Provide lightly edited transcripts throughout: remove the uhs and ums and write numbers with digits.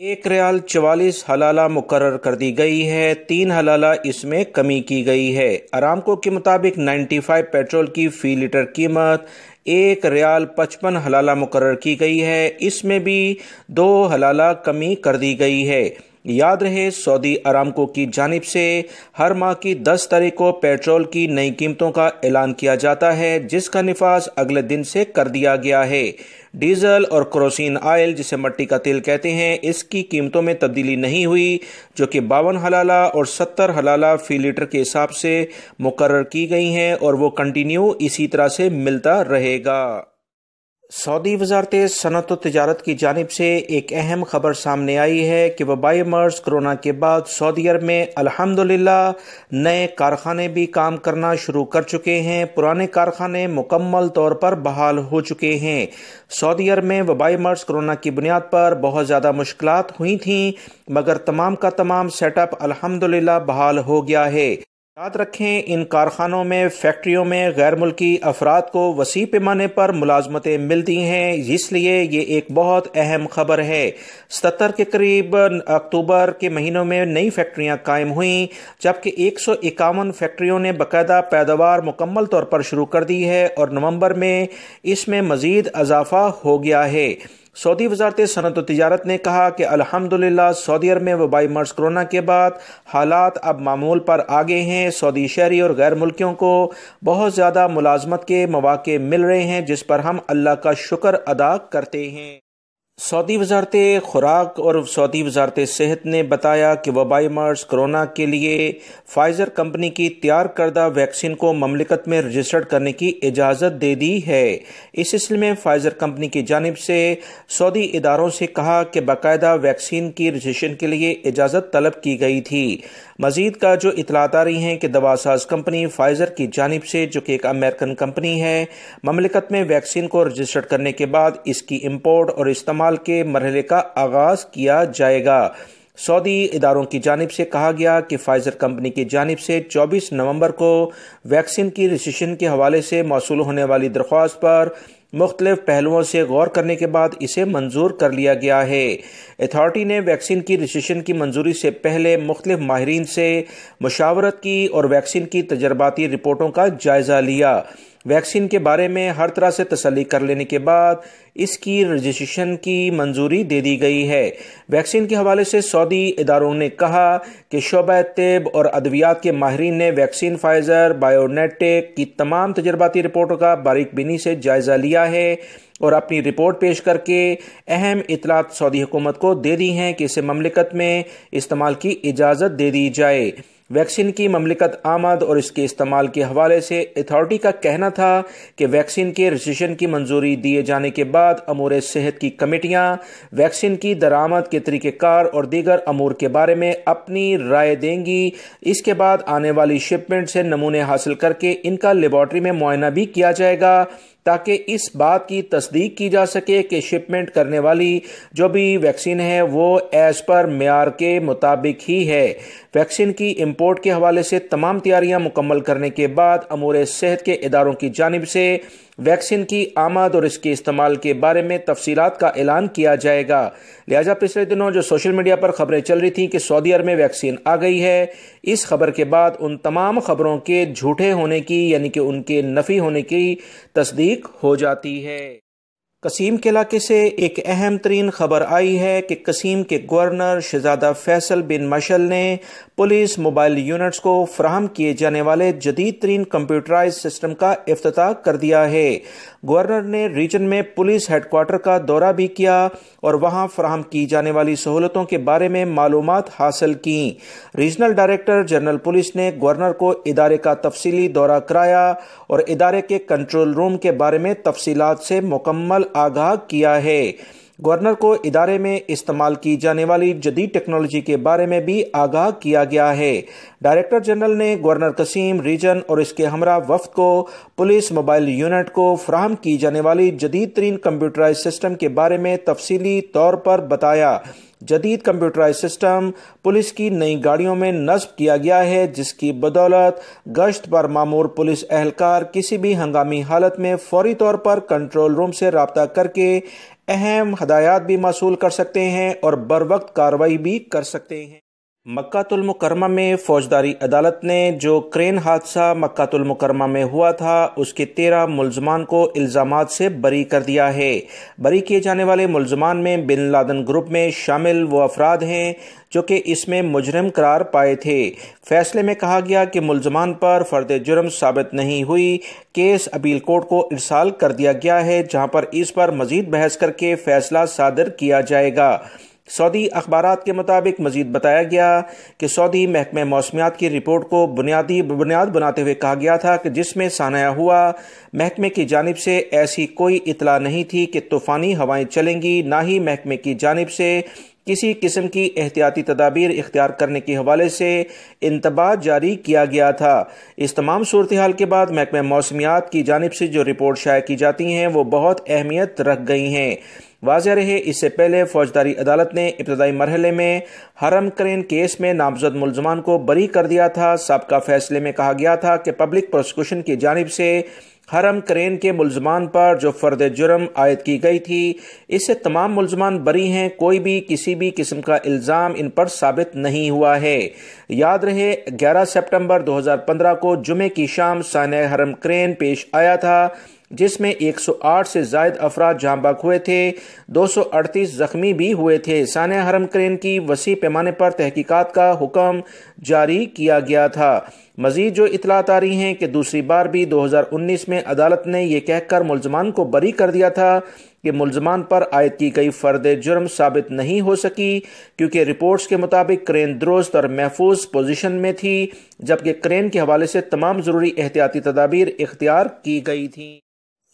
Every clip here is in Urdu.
1 ریال 44 حلالہ مقرر کر دی گئی ہے، 3 حلالہ اس میں کمی کی گئی ہے۔ ارامکو کے مطابق 95 پیٹرول کی فی لیٹر قیمت 1 ریال 55 حلالہ مقرر کی گئی ہے، اس میں بھی 2 حلالہ کمی کر دی گئی ہے۔ یاد رہے، سعودی ارامکو کی جانب سے ہر ماہ کی 10 تاریخ کو پیٹرول کی نئی قیمتوں کا اعلان کیا جاتا ہے، جس کا نفاذ اگلے دن سے کر دیا گیا ہے۔ ڈیزل اور کروسین آئل، جسے مٹی کا تیل کہتے ہیں، اس کی قیمتوں میں تبدیلی نہیں ہوئی، جو کہ 52 حلالہ اور 70 حلالہ فی لیٹر کے حساب سے مقرر کی گئی ہیں، اور وہ کنٹینیو اسی طرح سے ملتا رہے گا۔ سعودی وزارت صنعت و تجارت کی جانب سے ایک اہم خبر سامنے آئی ہے کہ وبائی مرض کرونا کے بعد سعودی عرب میں الحمدللہ نئے کارخانے بھی کام کرنا شروع کر چکے ہیں۔ پرانے کارخانے مکمل طور پر بحال ہو چکے ہیں۔ سعودی عرب میں وبائی مرض کرونا کی بنیاد پر بہت زیادہ مشکلات ہوئی تھیں، مگر تمام کا تمام سیٹ اپ الحمدللہ بحال ہو گیا ہے۔ یاد رکھیں، ان کارخانوں میں، فیکٹریوں میں غیر ملکی افراد کو وسیع پیمانے پر ملازمتیں ملتی ہیں، اس لیے یہ ایک بہت اہم خبر ہے۔ 77 کے قریب اکتوبر کے مہینوں میں نئی فیکٹریاں قائم ہوئیں، جبکہ 151 فیکٹریوں نے باقاعدہ پیداوار مکمل طور پر شروع کر دی ہے، اور نومبر میں اس میں مزید اضافہ ہو گیا ہے۔ سعودی وزارت صنعت و تجارت نے کہا کہ الحمدللہ سعودی عرب میں وبائی مرض کرونا کے بعد حالات اب معمول پر آ گئے ہیں۔ سعودی شہری اور غیر ملکیوں کو بہت زیادہ ملازمت کے مواقع مل رہے ہیں، جس پر ہم اللہ کا شکر ادا کرتے ہیں۔ سعودی وزارت خوراک اور سعودی وزارت صحت نے بتایا کہ وبائی مرض کرونا کے لیے فائزر کمپنی کی تیار کردہ ویکسین کو مملکت میں رجسٹرڈ کرنے کی اجازت دے دی ہے۔ اس سلسلے میں فائزر کمپنی کی جانب سے سعودی اداروں سے کہا کہ باقاعدہ ویکسین کی رجسٹریشن کے لیے اجازت طلب کی گئی تھی۔ مزید کا جو اطلاعات آ رہی ہیں کہ دوا ساز کمپنی فائزر کی جانب سے، جو کہ ایک امریکن کمپنی ہے، مملکت میں ویکسین کو رجسٹرڈ کرنے کے بعد اس کی امپورٹ اور استعمال کے مرحلے کا آغاز کیا جائے گا۔ سعودی اداروں کی جانب سے کہا گیا کہ فائزر کمپنی کی جانب سے 24 نومبر کو ویکسین کی رجسٹریشن کے حوالے سے موصول ہونے والی درخواست پر مختلف پہلوؤں سے غور کرنے کے بعد اسے منظور کر لیا گیا ہے۔ اتھارٹی نے ویکسین کی رجسٹریشن کی منظوری سے پہلے مختلف ماہرین سے مشاورت کی اور ویکسین کی تجرباتی رپورٹوں کا جائزہ لیا۔ ویکسین کے بارے میں ہر طرح سے تسلی کر لینے کے بعد اس کی رجسٹریشن کی منظوری دے دی گئی ہے۔ ویکسین کے حوالے سے سعودی اداروں نے کہا کہ شعبہ طب اور ادویات کے ماہرین نے ویکسین فائزر بائیونیٹیک کی تمام تجرباتی رپورٹوں کا باریک بینی سے جائزہ لیا ہے اور اپنی رپورٹ پیش کر کے اہم اطلاعات سعودی حکومت کو دے دی ہیں کہ اسے مملکت میں استعمال کی اجازت دے دی جائے۔ ویکسین کی مملکت آمد اور اس کے استعمال کے حوالے سے اتھارٹی کا کہنا تھا کہ ویکسین کے رجسٹریشن کی منظوری دیے جانے کے بعد امور صحت کی کمیٹیاں ویکسین کی درآمد کے طریقہ کار اور دیگر امور کے بارے میں اپنی رائے دیں گی۔ اس کے بعد آنے والی شپمنٹ سے نمونے حاصل کر کے ان کا لیبارٹری میں معائنہ بھی کیا جائے گا، تاکہ اس بات کی تصدیق کی جا سکے کہ شپمنٹ کرنے والی جو بھی ویکسین ہے وہ ایز پر معیار کے مطابق ہی ہے۔ ویکسین کی امپورٹ کے حوالے سے تمام تیاریاں مکمل کرنے کے بعد امور صحت کے اداروں کی جانب سے ویکسین کی آمد اور اس کے استعمال کے بارے میں تفصیلات کا اعلان کیا جائے گا۔ لہٰذا پچھلے دنوں جو سوشل میڈیا پر خبریں چل رہی تھیں کہ سعودی عرب میں ویکسین آ گئی ہے، اس خبر کے بعد ان تمام خبروں کے جھوٹے ہونے کی، یعنی کہ ان کے نفی ہونے کی تصدیق ہو جاتی ہے۔ قصیم کے علاقے سے ایک اہم ترین خبر آئی ہے کہ قصیم کے گورنر شہزادہ فیصل بن مشعل نے پولیس موبائل یونٹس کو فراہم کیے جانے والے جدید ترین کمپیوٹرائز سسٹم کا افتتاح کر دیا ہے۔ گورنر نے ریجن میں پولیس ہیڈ کوارٹر کا دورہ بھی کیا اور وہاں فراہم کی جانے والی سہولتوں کے بارے میں معلومات حاصل کیں۔ ریجنل ڈائریکٹر جنرل پولیس نے گورنر کو ادارے کا تفصیلی دورہ کرایا اور ادارے کے کنٹرول روم کے بارے میں تفصیلات سے مکمل آگاہ کیا ہے۔ گورنر کو ادارے میں استعمال کی جانے والی جدید ٹیکنالوجی کے بارے میں بھی آگاہ کیا گیا ہے۔ ڈائریکٹر جنرل نے گورنر قصیم ریجن اور اس کے ہمراہ وفد کو پولیس موبائل یونٹ کو فراہم کی جانے والی جدید ترین کمپیوٹرائز سسٹم کے بارے میں تفصیلی طور پر بتایا۔ جدید کمپیوٹرائز سسٹم پولیس کی نئی گاڑیوں میں نصب کیا گیا ہے، جس کی بدولت گشت پر مامور پولیس اہلکار کسی بھی ہنگامی حالت میں فوری طور پر کنٹرول روم سے رابطہ کر کے اہم ہدایات بھی موصول کر سکتے ہیں اور بروقت کارروائی بھی کر سکتے ہیں۔ مکہ المکرمہ میں فوجداری عدالت نے جو کرین حادثہ مکہ المکرمہ میں ہوا تھا اس کے 13 ملزمان کو الزامات سے بری کر دیا ہے۔ بری کیے جانے والے ملزمان میں بن لادن گروپ میں شامل وہ افراد ہیں جو کہ اس میں مجرم قرار پائے تھے۔ فیصلے میں کہا گیا کہ ملزمان پر فرد جرم ثابت نہیں ہوئی۔ کیس اپیل کورٹ کو ارسال کر دیا گیا ہے جہاں پر اس پر مزید بحث کر کے فیصلہ صادر کیا جائے گا۔ سعودی اخبارات کے مطابق مزید بتایا گیا کہ سعودی محکمہ موسمیات کی رپورٹ کو بنیاد بناتے ہوئے کہا گیا تھا کہ جس میں سانحہ ہوا محکمے کی جانب سے ایسی کوئی اطلاع نہیں تھی کہ طوفانی ہوائیں چلیں گی، نہ ہی محکمے کی جانب سے کسی قسم کی احتیاطی تدابیر اختیار کرنے کے حوالے سے انتباہ جاری کیا گیا تھا۔ اس تمام صورتحال کے بعد محکمہ موسمیات کی جانب سے جو رپورٹ شائع کی جاتی ہیں وہ بہت اہمیت رکھ گئی ہیں۔ واضح رہے اس سے پہلے فوجداری عدالت نے ابتدائی مرحلے میں حرم کرین کیس میں نامزد ملزمان کو بری کر دیا تھا۔ سابقہ فیصلے میں کہا گیا تھا کہ پبلک پروسیکیوشن کی جانب سے حرم کرین کے ملزمان پر جو فرد جرم عائد کی گئی تھی اس سے تمام ملزمان بری ہیں، کوئی بھی کسی بھی قسم کا الزام ان پر ثابت نہیں ہوا ہے۔ یاد رہے 11 سپٹمبر 2015 کو جمعے کی شام سانحہ حرم کرین پیش آیا تھا جس میں 108 سے زائد افراد جاں بحق ہوئے تھے، 238 زخمی بھی ہوئے تھے۔ سانحہ حرم کرین کی وسیع پیمانے پر تحقیقات کا حکم جاری کیا گیا تھا۔ مزید جو اطلاعات آ رہی ہیں کہ دوسری بار بھی 2019 میں عدالت نے یہ کہہ کر ملزمان کو بری کر دیا تھا کہ ملزمان پر عائد کی گئی فرد جرم ثابت نہیں ہو سکی کیونکہ رپورٹس کے مطابق کرین درست اور محفوظ پوزیشن میں تھی، جبکہ کرین کے حوالے سے تمام ضروری احتیاطی تدابیر اختیار کی گئی تھیں۔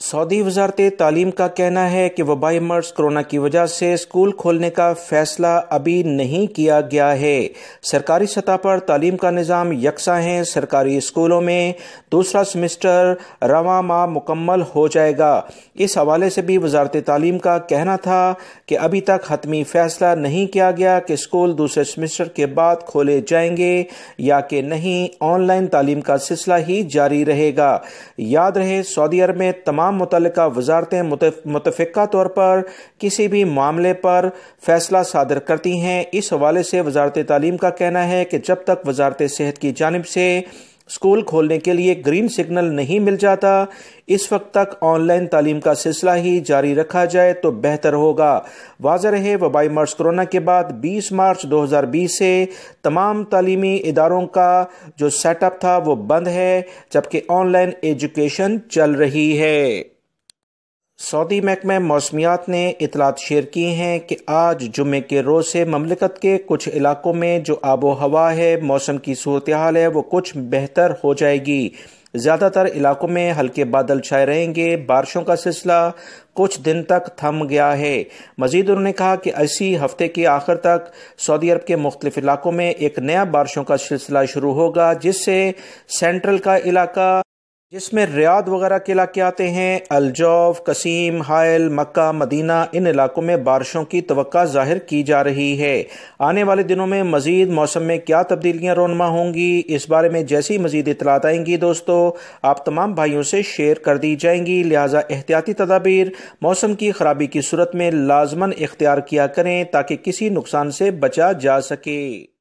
سعودی وزارت تعلیم کا کہنا ہے کہ وبائی مرض کرونا کی وجہ سے اسکول کھولنے کا فیصلہ ابھی نہیں کیا گیا ہے۔ سرکاری سطح پر تعلیم کا نظام یکساں ہے۔ سرکاری اسکولوں میں دوسرا سیمسٹر رواں ماہ مکمل ہو جائے گا۔ اس حوالے سے بھی وزارت تعلیم کا کہنا تھا کہ ابھی تک حتمی فیصلہ نہیں کیا گیا کہ اسکول دوسرے سیمسٹر کے بعد کھولے جائیں گے یا کہ نہیں، آن لائن تعلیم کا سلسلہ ہی جاری رہے گا۔ یاد رہے سعودی عرب میں تمام متعلقہ وزارتیں متفقہ طور پر کسی بھی معاملے پر فیصلہ صادر کرتی ہیں۔ اس حوالے سے وزارت تعلیم کا کہنا ہے کہ جب تک وزارت صحت کی جانب سے اسکول کھولنے کے لیے گرین سگنل نہیں مل جاتا اس وقت تک آن لائن تعلیم کا سلسلہ ہی جاری رکھا جائے تو بہتر ہوگا۔ واضح رہے وبائی مرض کرونا کے بعد 20 مارچ 2020 سے تمام تعلیمی اداروں کا جو سیٹ اپ تھا وہ بند ہے جبکہ آن لائن ایجوکیشن چل رہی ہے۔ سعودی محکمہ موسمیات نے اطلاعات شیئر کی ہیں کہ آج جمعے کے روز سے مملکت کے کچھ علاقوں میں جو آب و ہوا ہے، موسم کی صورتحال ہے، وہ کچھ بہتر ہو جائے گی۔ زیادہ تر علاقوں میں ہلکے بادل چھائے رہیں گے۔ بارشوں کا سلسلہ کچھ دن تک تھم گیا ہے۔ مزید انہوں نے کہا کہ اسی ہفتے کے آخر تک سعودی عرب کے مختلف علاقوں میں ایک نیا بارشوں کا سلسلہ شروع ہوگا جس سے سینٹرل کا علاقہ جس میں ریاض وغیرہ کے علاقے آتے ہیں، الجوف، قصیم، حائل، مکہ، مدینہ، ان علاقوں میں بارشوں کی توقع ظاہر کی جا رہی ہے۔ آنے والے دنوں میں مزید موسم میں کیا تبدیلیاں رونما ہوں گی، اس بارے میں جیسی مزید اطلاعات آئیں گی دوستو آپ تمام بھائیوں سے شیئر کر دی جائیں گی، لہٰذا احتیاطی تدابیر موسم کی خرابی کی صورت میں لازماً اختیار کیا کریں تاکہ کسی نقصان سے بچا جا سکے۔